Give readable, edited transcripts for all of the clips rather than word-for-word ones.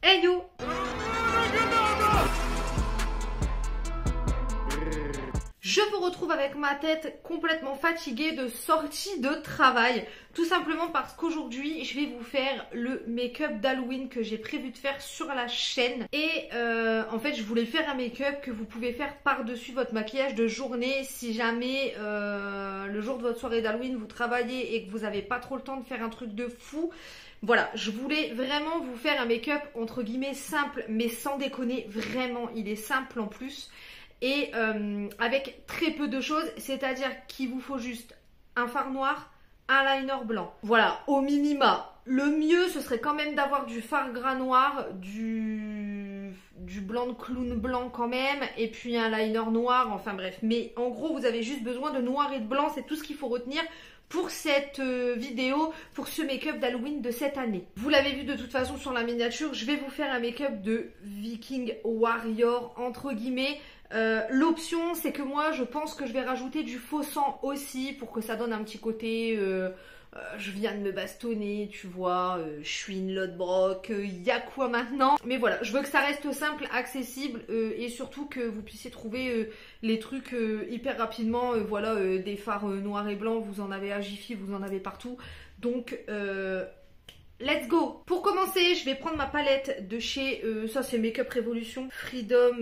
Hey yo! Je vous retrouve avec ma tête complètement fatiguée de sortie de travail. Tout simplement parce qu'aujourd'hui, je vais vous faire le make-up d'Halloween que j'ai prévu de faire sur la chaîne. Et en fait, je voulais faire un make-up que vous pouvez faire par-dessus votre maquillage de journée. Si jamais le jour de votre soirée d'Halloween, vous travaillez et que vous n'avez pas trop le temps de faire un truc de fou. Voilà, je voulais vraiment vous faire un make-up entre guillemets simple, mais sans déconner, vraiment, il est simple en plus. Et avec très peu de choses, c'est-à-dire qu'il vous faut juste un fard noir, un liner blanc. Voilà, au minima. Le mieux, ce serait quand même d'avoir du fard gras noir, du blanc de clown blanc quand même, et puis un liner noir, enfin bref. Mais en gros, vous avez juste besoin de noir et de blanc, c'est tout ce qu'il faut retenir pour cette vidéo, pour ce make-up d'Halloween de cette année. Vous l'avez vu de toute façon sur la miniature, je vais vous faire un make-up de Viking Warrior, entre guillemets. L'option, c'est que moi, je pense que je vais rajouter du faux sang aussi pour que ça donne un petit côté... je viens de me bastonner, tu vois, je suis une Lodbrok, y a quoi maintenant? Mais voilà, je veux que ça reste simple, accessible et surtout que vous puissiez trouver les trucs hyper rapidement. Voilà, des fards noirs et blancs, vous en avez à Jiffy, vous en avez partout. Donc, let's go! Pour commencer, je vais prendre ma palette de chez, ça c'est Make-up Revolution, Freedom,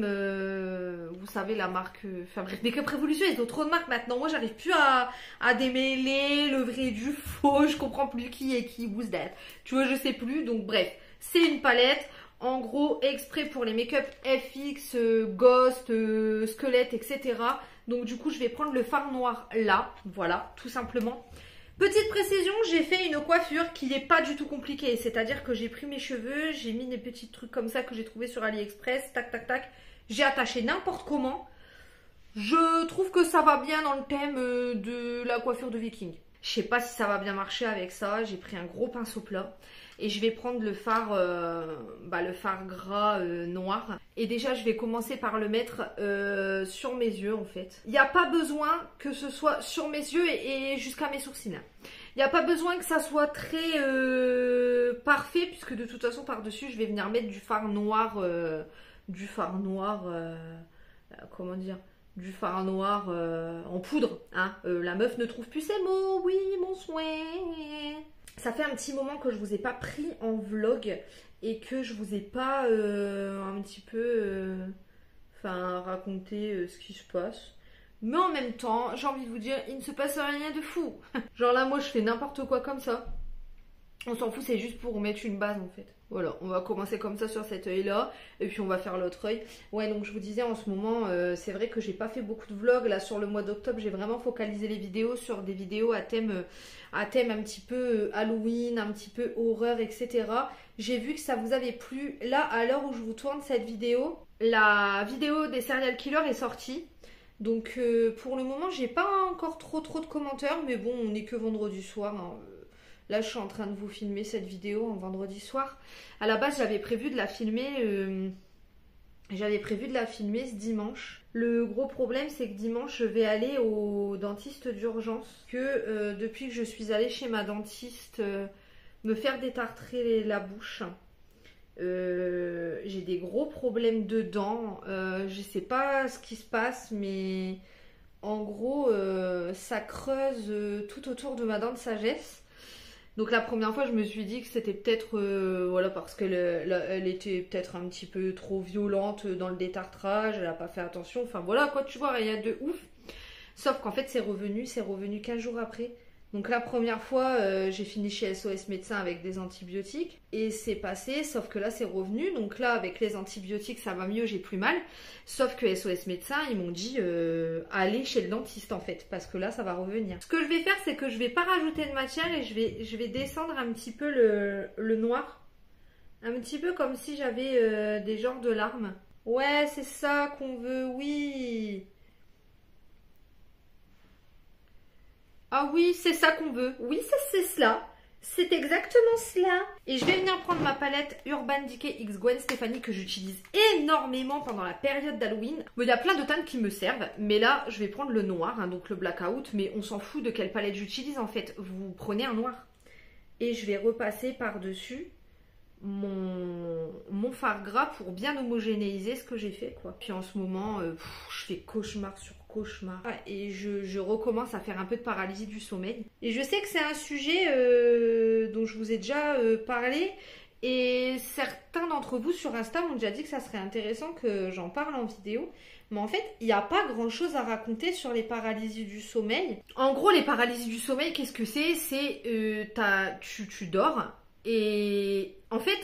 vous savez la marque, enfin bref, Make-up Revolution, ils ont trop de marques maintenant. Moi j'arrive plus à démêler le vrai du faux, je comprends plus qui est qui, who's that. Tu vois, je sais plus, donc bref, c'est une palette, en gros, exprès pour les make-up FX, Ghost, Squelette, etc. Donc du coup, je vais prendre le fard noir là, voilà, tout simplement. Petite précision, j'ai fait une coiffure qui n'est pas du tout compliquée, c'est-à-dire que j'ai pris mes cheveux, j'ai mis des petits trucs comme ça que j'ai trouvé sur AliExpress, tac tac tac, j'ai attaché n'importe comment. Je trouve que ça va bien dans le thème de la coiffure de Viking. Je sais pas si ça va bien marcher avec ça, j'ai pris un gros pinceau plat et je vais prendre le fard gras noir. Et déjà je vais commencer par le mettre sur mes yeux en fait. Il n'y a pas besoin que ce soit sur mes yeux et jusqu'à mes sourcils. Il n'y a pas besoin que ça soit très parfait puisque de toute façon par dessus je vais venir mettre du fard noir, comment dire, du fard noir en poudre, hein. La meuf ne trouve plus ses mots, oui mon souhait. Ça fait un petit moment que je vous ai pas pris en vlog et que je vous ai pas un petit peu raconté ce qui se passe. Mais en même temps, j'ai envie de vous dire, il ne se passe rien de fou. Genre là, moi je fais n'importe quoi comme ça. On s'en fout, c'est juste pour mettre une base en fait. Voilà, on va commencer comme ça sur cet œil là et puis on va faire l'autre œil. Ouais, donc je vous disais en ce moment, c'est vrai que j'ai pas fait beaucoup de vlogs. Là sur le mois d'octobre, j'ai vraiment focalisé les vidéos sur des vidéos à thème un petit peu Halloween, un petit peu horreur, etc. J'ai vu que ça vous avait plu. Là, à l'heure où je vous tourne cette vidéo, la vidéo des serial killers est sortie. Donc pour le moment, j'ai pas encore trop de commentaires, mais bon, on n'est que vendredi soir, hein. Là, je suis en train de vous filmer cette vidéo en vendredi soir. À la base, j'avais prévu de la filmer ce dimanche. Le gros problème, c'est que dimanche, je vais aller au dentiste d'urgence. Depuis que je suis allée chez ma dentiste me faire détartrer la bouche, j'ai des gros problèmes de dents. Je sais pas ce qui se passe, mais en gros, ça creuse tout autour de ma dent de sagesse. Donc la première fois, je me suis dit que c'était peut-être voilà, parce qu'elle elle était peut-être un petit peu trop violente dans le détartrage, elle n'a pas fait attention, enfin voilà quoi, tu vois, rien de ouf. Sauf qu'en fait c'est revenu 15 jours après. Donc la première fois, j'ai fini chez SOS Médecin avec des antibiotiques et c'est passé, sauf que là c'est revenu. Donc là avec les antibiotiques ça va mieux, j'ai plus mal. Sauf que SOS Médecin, ils m'ont dit allez chez le dentiste en fait, parce que là ça va revenir. Ce que je vais faire, c'est que je vais pas rajouter de matière et je vais descendre un petit peu le noir. Un petit peu comme si j'avais des genres de larmes. Ouais, c'est ça qu'on veut, oui. Ah oui, c'est ça qu'on veut. Oui, c'est cela. C'est exactement cela. Et je vais venir prendre ma palette Urban Decay X Gwen Stefani que j'utilise énormément pendant la période d'Halloween. Bon, il y a plein de teintes qui me servent, mais là, je vais prendre le noir, hein, donc le blackout, mais on s'en fout de quelle palette j'utilise en fait. Vous prenez un noir. Et je vais repasser par-dessus mon fard gras pour bien homogénéiser ce que j'ai fait, quoi. Puis en ce moment, je fais cauchemar sur cauchemar. Et je recommence à faire un peu de paralysie du sommeil. Et je sais que c'est un sujet dont je vous ai déjà parlé. Et certains d'entre vous sur Insta m'ont déjà dit que ça serait intéressant que j'en parle en vidéo. Mais en fait, il n'y a pas grand chose à raconter sur les paralysies du sommeil. En gros, les paralysies du sommeil, qu'est-ce que c'est? C'est tu dors et en fait,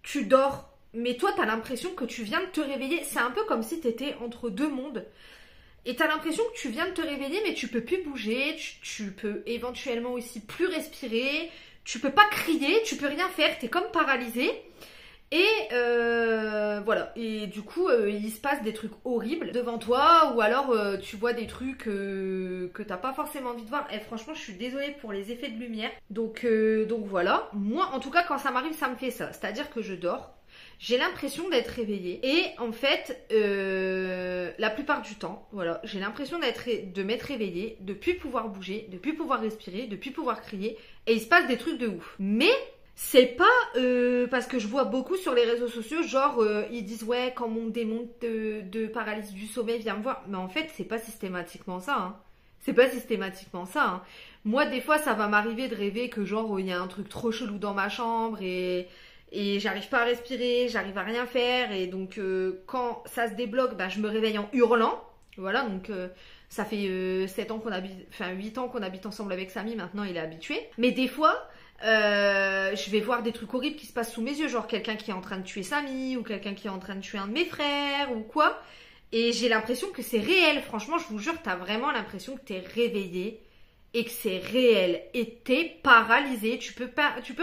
tu dors, mais toi, tu as l'impression que tu viens de te réveiller. C'est un peu comme si tu étais entre deux mondes. Et tu as l'impression que tu viens de te réveiller, mais tu peux plus bouger, tu peux éventuellement aussi plus respirer, tu peux pas crier, tu peux rien faire, tu es comme paralysé. Et voilà, et du coup il se passe des trucs horribles devant toi, ou alors tu vois des trucs que t'as pas forcément envie de voir. Et franchement, je suis désolée pour les effets de lumière. Donc voilà, moi en tout cas quand ça m'arrive, ça me fait ça. C'est-à-dire que je dors, j'ai l'impression d'être réveillée. Et en fait, la plupart du temps, voilà, j'ai l'impression de m'être réveillée, de plus pouvoir bouger, de plus pouvoir respirer, de plus pouvoir crier. Et il se passe des trucs de ouf. Mais c'est pas parce que je vois beaucoup sur les réseaux sociaux, genre ils disent ouais, quand mon démon de paralysie du sommeil vient me voir. Mais en fait, c'est pas systématiquement ça. Hein. C'est pas systématiquement ça. Hein. Moi, des fois, ça va m'arriver de rêver que genre il y a un truc trop chelou dans ma chambre et j'arrive pas à respirer, j'arrive à rien faire. Et donc quand ça se débloque, bah, je me réveille en hurlant. Voilà, donc ça fait 7 ans qu'on habite, enfin 8 ans qu'on habite ensemble avec Samy, maintenant il est habitué. Mais des fois, je vais voir des trucs horribles qui se passent sous mes yeux, genre quelqu'un qui est en train de tuer Samy, ou quelqu'un qui est en train de tuer un de mes frères, ou quoi. Et j'ai l'impression que c'est réel, franchement, je vous jure, t'as vraiment l'impression que t'es réveillé et que c'est réel. Et t'es paralysé, tu peux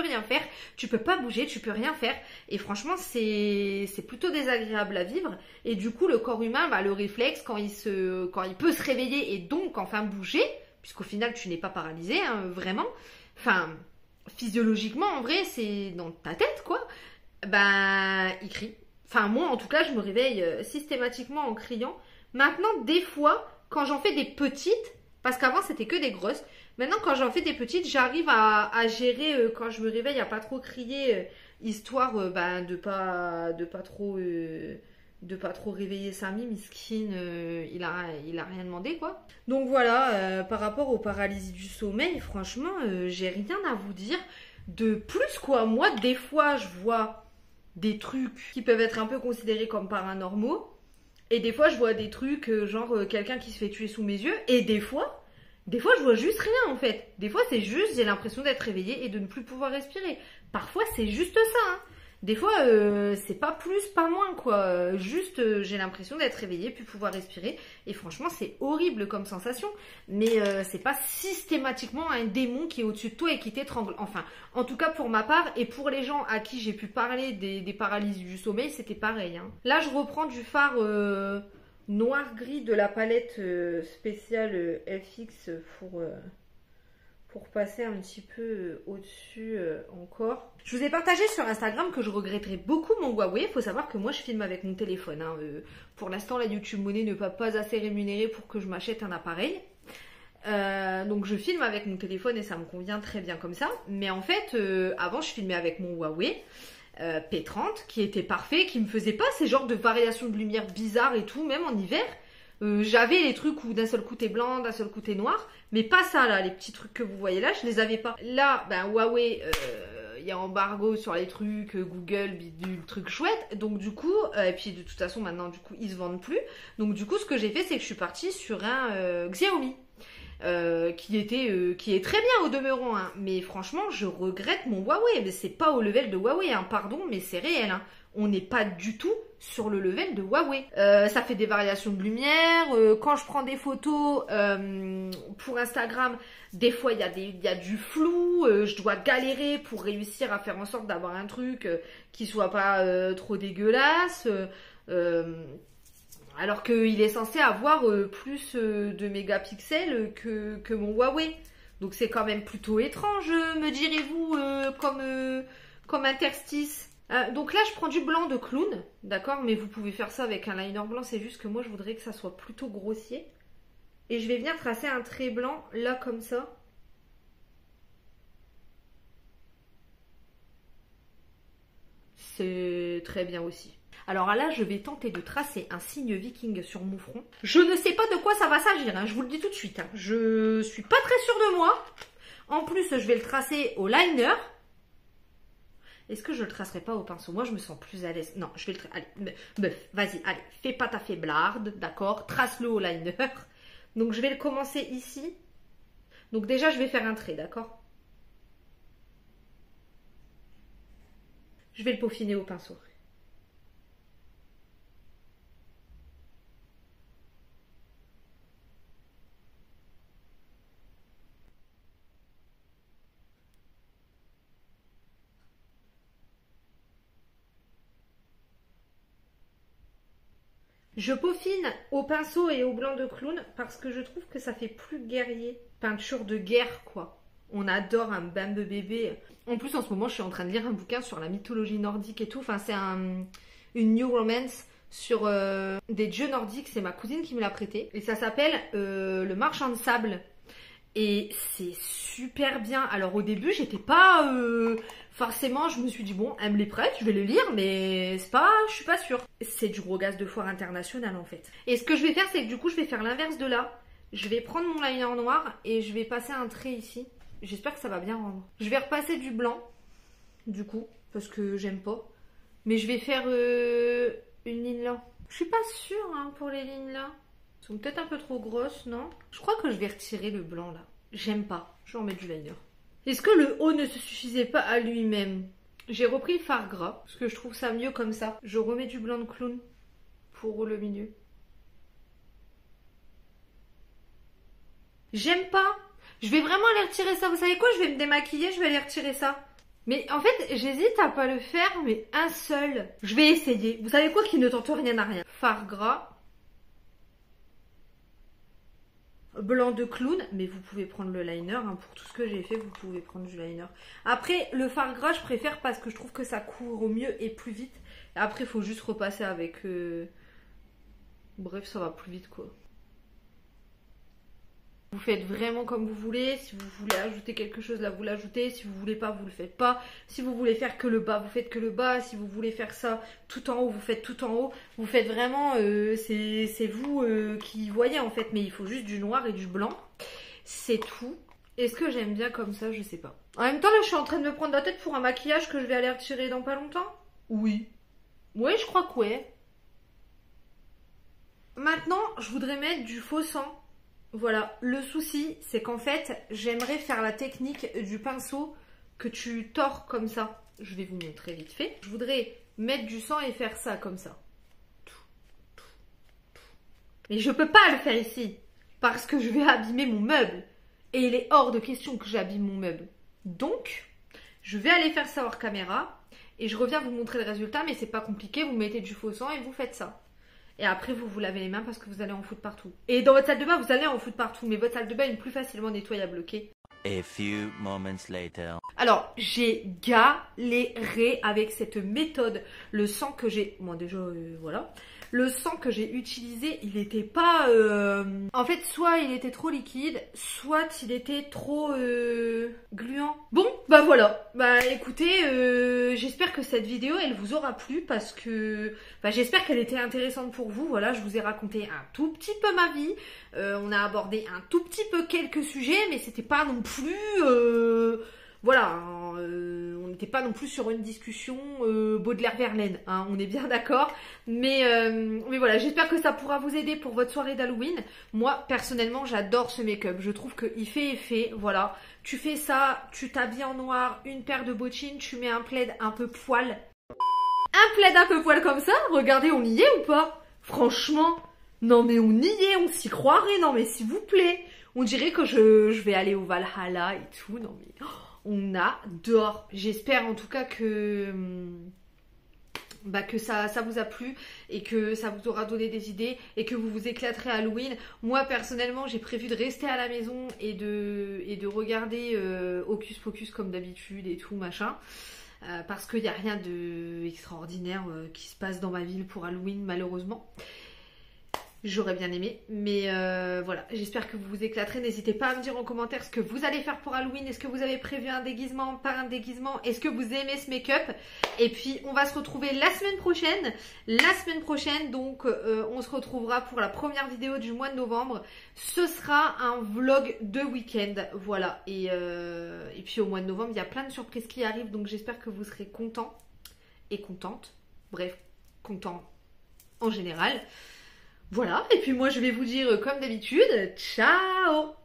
rien faire, tu peux pas bouger, tu peux rien faire. Et franchement, c'est plutôt désagréable à vivre. Et du coup, le corps humain, bah, le réflexe, quand il peut se réveiller et donc enfin bouger, puisqu'au final, tu n'es pas paralysé, hein, vraiment, enfin, physiologiquement, en vrai, c'est dans ta tête, quoi, ben, il crie. Enfin, moi, en tout cas, je me réveille systématiquement en criant. Maintenant, des fois, quand j'en fais des petites, parce qu'avant, c'était que des grosses. Maintenant, quand j'en fais des petites, j'arrive à gérer, quand je me réveille, à pas trop crier, histoire ben, de pas trop réveiller Samy, miskin, il a rien demandé, quoi. Donc voilà, par rapport aux paralysies du sommeil, franchement, j'ai rien à vous dire de plus, quoi. Moi, des fois, je vois des trucs qui peuvent être un peu considérés comme paranormaux. Et des fois, je vois des trucs, genre quelqu'un qui se fait tuer sous mes yeux. Et des fois, je vois juste rien, en fait. Des fois, c'est juste, j'ai l'impression d'être réveillée et de ne plus pouvoir respirer. Parfois, c'est juste ça, hein. Des fois, c'est pas plus, pas moins, quoi. Juste, j'ai l'impression d'être réveillée, puis pouvoir respirer. Et franchement, c'est horrible comme sensation. Mais c'est pas systématiquement un démon qui est au-dessus de toi et qui t'étrangle. Enfin, en tout cas pour ma part, et pour les gens à qui j'ai pu parler des paralysies du sommeil, c'était pareil. Hein. Là, je reprends du fard noir-gris de la palette spéciale FX pour passer un petit peu au-dessus encore. Je vous ai partagé sur Instagram que je regretterais beaucoup mon Huawei. Il faut savoir que moi, je filme avec mon téléphone. Hein. Pour l'instant, la YouTube Money ne va pas assez rémunérer pour que je m'achète un appareil. Donc, je filme avec mon téléphone et ça me convient très bien comme ça. Mais en fait, avant, je filmais avec mon Huawei P30 qui était parfait, qui me faisait pas ces genres de variations de lumière bizarres et tout, même en hiver. J'avais les trucs où d'un seul coup t'es blanc, d'un seul coup t'es noir, mais pas ça là, les petits trucs que vous voyez là, je les avais pas. Là, ben Huawei, il y a embargo sur les trucs, Google, bidule, truc chouette, donc du coup, et puis de toute façon maintenant du coup ils se vendent plus, donc du coup ce que j'ai fait c'est que je suis partie sur un Xiaomi. Qui est très bien au demeurant, hein. Mais franchement je regrette mon Huawei, mais c'est pas au level de Huawei, hein. Pardon, mais c'est réel, hein. On n'est pas du tout sur le level de Huawei. Ça fait des variations de lumière, quand je prends des photos pour Instagram, des fois il y a du flou, je dois galérer pour réussir à faire en sorte d'avoir un truc qui soit pas trop dégueulasse. Alors qu'il est censé avoir plus de mégapixels que mon Huawei. Donc c'est quand même plutôt étrange, me direz-vous, comme interstice. Donc là, je prends du blanc de clown, d'accord? Mais vous pouvez faire ça avec un liner blanc, c'est juste que moi, je voudrais que ça soit plutôt grossier. Et je vais venir tracer un trait blanc, là, comme ça. c'est très bien aussi. Alors là, je vais tenter de tracer un signe viking sur mon front. Je ne sais pas de quoi ça va s'agir, hein, je vous le dis tout de suite. Hein. Je suis pas très sûre de moi. En plus, je vais le tracer au liner. Est-ce que je le tracerai pas au pinceau? Moi, je me sens plus à l'aise. Non, je vais le tracer. Allez, meuf, vas-y, allez, fais pas ta faiblarde, d'accord? Trace-le au liner. Donc, je vais le commencer ici. Donc, déjà, je vais faire un trait, d'accord? Je vais le peaufiner au pinceau. Je peaufine au pinceau et au blanc de clown parce que je trouve que ça fait plus guerrier. Peinture de guerre, quoi. On adore un bambe bébé. En plus, en ce moment, je suis en train de lire un bouquin sur la mythologie nordique et tout. Enfin, c'est une new romance sur des dieux nordiques. C'est ma cousine qui me l'a prêté. Et ça s'appelle Le Marchand de Sable. Et c'est super bien. Alors au début, j'étais pas... forcément, je me suis dit, bon, elle me les prête, je vais le lire, mais c'est pas... je suis pas sûre. C'est du gros gaz de foire international, en fait. Et ce que je vais faire, c'est que du coup, je vais faire l'inverse de là. Je vais prendre mon liner noir et je vais passer un trait ici. J'espère que ça va bien rendre. Je vais repasser du blanc, du coup, parce que j'aime pas. Mais je vais faire une ligne là. Je suis pas sûre hein, pour les lignes là. Elles sont peut-être un peu trop grosses, non? Je crois que je vais retirer le blanc là. J'aime pas. Je vais en mettre du liner. Est-ce que le haut ne se suffisait pas à lui-même? J'ai repris le fard gras, parce que je trouve ça mieux comme ça. Je remets du blanc de clown pour le milieu. J'aime pas. Je vais vraiment aller retirer ça. Vous savez quoi? Je vais me démaquiller, je vais aller retirer ça. Mais en fait, j'hésite à pas le faire, mais un seul. Je vais essayer. Vous savez quoi? Qui ne tente rien à rien. Fard gras. Blanc de clown, mais vous pouvez prendre le liner, hein, pour tout ce que j'ai fait, vous pouvez prendre du liner. Après, le fard gras, je préfère parce que je trouve que ça court mieux et plus vite. Après, il faut juste repasser avec... Bref, ça va plus vite, quoi. Vous faites vraiment comme vous voulez. Si vous voulez ajouter quelque chose, là, vous l'ajoutez. Si vous voulez pas, vous le faites pas. Si vous voulez faire que le bas, vous faites que le bas. Si vous voulez faire ça tout en haut, vous faites tout en haut. Vous faites vraiment... c'est vous qui voyez, en fait. Mais il faut juste du noir et du blanc. C'est tout. Est-ce que j'aime bien comme ça? Je sais pas. En même temps, là, je suis en train de me prendre la tête pour un maquillage que je vais aller retirer dans pas longtemps. Oui. Ouais, je crois que ouais. Maintenant, je voudrais mettre du faux sang. Voilà, le souci, c'est qu'en fait, j'aimerais faire la technique du pinceau que tu tords comme ça. Je vais vous montrer vite fait. Je voudrais mettre du sang et faire ça comme ça. Mais je peux pas le faire ici, parce que je vais abîmer mon meuble. Et il est hors de question que j'abîme mon meuble. Donc, je vais aller faire ça hors caméra, et je reviens vous montrer le résultat, mais c'est pas compliqué, vous mettez du faux sang et vous faites ça. Et après, vous vous lavez les mains parce que vous allez en foutre partout. Et dans votre salle de bain, vous allez en foutre partout. Mais votre salle de bain est plus facilement nettoyable, ok? A few moments later. Alors, j'ai galéré avec cette méthode. Le sang que j'ai... Bon, déjà, voilà. Le sang que j'ai utilisé, il était pas... En fait, soit il était trop liquide, soit il était trop gluant. Bon, bah voilà. Bah écoutez, j'espère que cette vidéo, elle vous aura plu parce que... Bah, j'espère qu'elle était intéressante pour vous. Voilà, je vous ai raconté un tout petit peu ma vie. On a abordé un tout petit peu quelques sujets, mais c'était pas non plus... Voilà, hein, on n'était pas non plus sur une discussion Baudelaire-Verlaine, hein, on est bien d'accord. Mais voilà, j'espère que ça pourra vous aider pour votre soirée d'Halloween. Moi, personnellement, j'adore ce make-up. Je trouve qu'il fait effet, voilà. Tu fais ça, tu t'habilles en noir, une paire de bottines, tu mets un plaid un peu poil. Un plaid un peu poil comme ça, regardez, on y est ou pas? Franchement, non mais on y est, on s'y croirait, non mais s'il vous plaît. On dirait que je vais aller au Valhalla et tout, non mais... Oh, on adore. J'espère en tout cas que ça vous a plu et que ça vous aura donné des idées et que vous vous éclaterez à Halloween. Moi personnellement j'ai prévu de rester à la maison et de regarder Hocus Pocus comme d'habitude et tout machin. Parce qu'il n'y a rien de extraordinaire qui se passe dans ma ville pour Halloween malheureusement. J'aurais bien aimé, mais voilà, j'espère que vous vous éclaterez. N'hésitez pas à me dire en commentaire ce que vous allez faire pour Halloween. Est-ce que vous avez prévu un déguisement, pas un déguisement? Est-ce que vous aimez ce make-up? Et puis, on va se retrouver la semaine prochaine. La semaine prochaine, donc, on se retrouvera pour la première vidéo du mois de novembre. Ce sera un vlog de week-end, voilà. Et puis, au mois de novembre, il y a plein de surprises qui arrivent, donc j'espère que vous serez contents et contentes. Bref, contents en général. Voilà, et puis moi je vais vous dire comme d'habitude, ciao!